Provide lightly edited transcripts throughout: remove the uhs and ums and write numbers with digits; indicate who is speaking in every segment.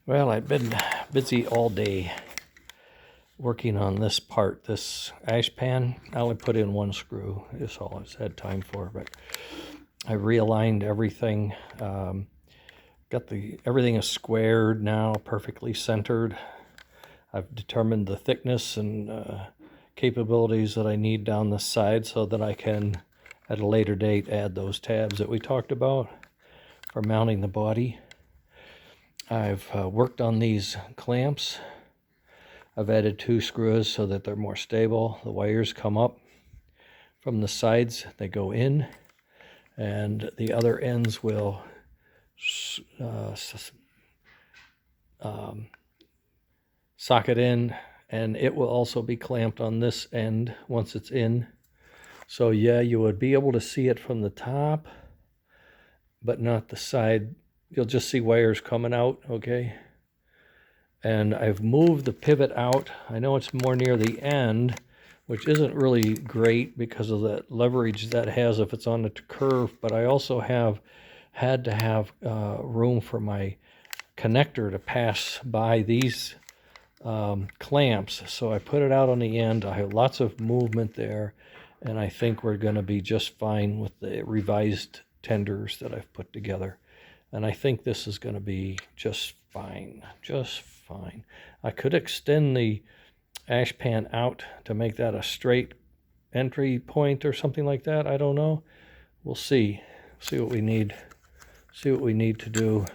Speaker 1: Well, I've been busy all day working on this part, this ash pan. I only put in one screw, is all I've had time for, but I realigned everything. Everything is squared now, perfectly centered. I've determined the thickness and capabilities that I need down the side so that I can, at a later date, add those tabs that we talked about for mounting the body. I've worked on these clamps. I've added 2 screws so that they're more stable. The wires come up from the sides, they go in, and the other ends will socket in, and it will also be clamped on this end once it's in. So yeah, you would be able to see it from the top, but not the side. You'll just see wires coming out, okay? And I've moved the pivot out. I know it's more near the end, which isn't really great because of the leverage that has if it's on the curve, but I also had to have room for my connector to pass by these clamps. So I put it out on the end. I have lots of movement there, and I think we're going to be just fine with the revised tenders that I've put together. And I think this is going to be just fine, just fine. I could extend the ash pan out to make that a straight entry point or something like that. I don't know. We'll see. See what we need. See what we need to do.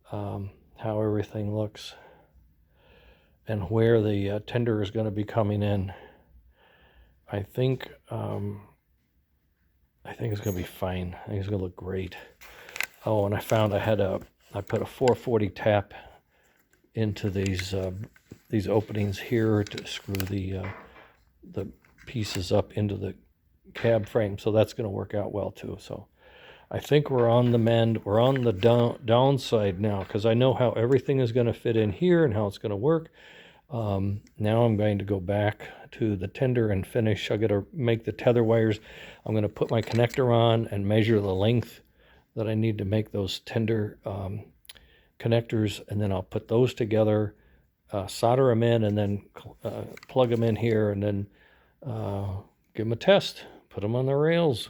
Speaker 1: How everything looks. And where the tender is going to be coming in. I think it's going to be fine. I think it's going to look great. Oh, and I found I put a 440 tap into these openings here to screw the pieces up into the cab frame, so that's going to work out well too. So I think we're on the mend. We're on the downside now, because I know how everything is going to fit in here and how it's going to work. Now I'm going to go back to the tender and finish. I'm going to make the tether wires. I'm going to put my connector on and measure the length that I need to make those tender connectors, and then I'll put those together, solder them in, and then plug them in here, and then give them a test, put them on the rails,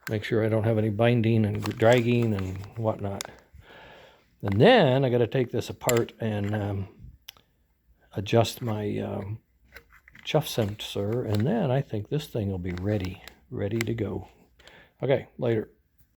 Speaker 1: make sure I don't have any binding and dragging and whatnot. And then I got to take this apart and adjust my chuff sensor, and then I think this thing will be ready to go. Okay, later.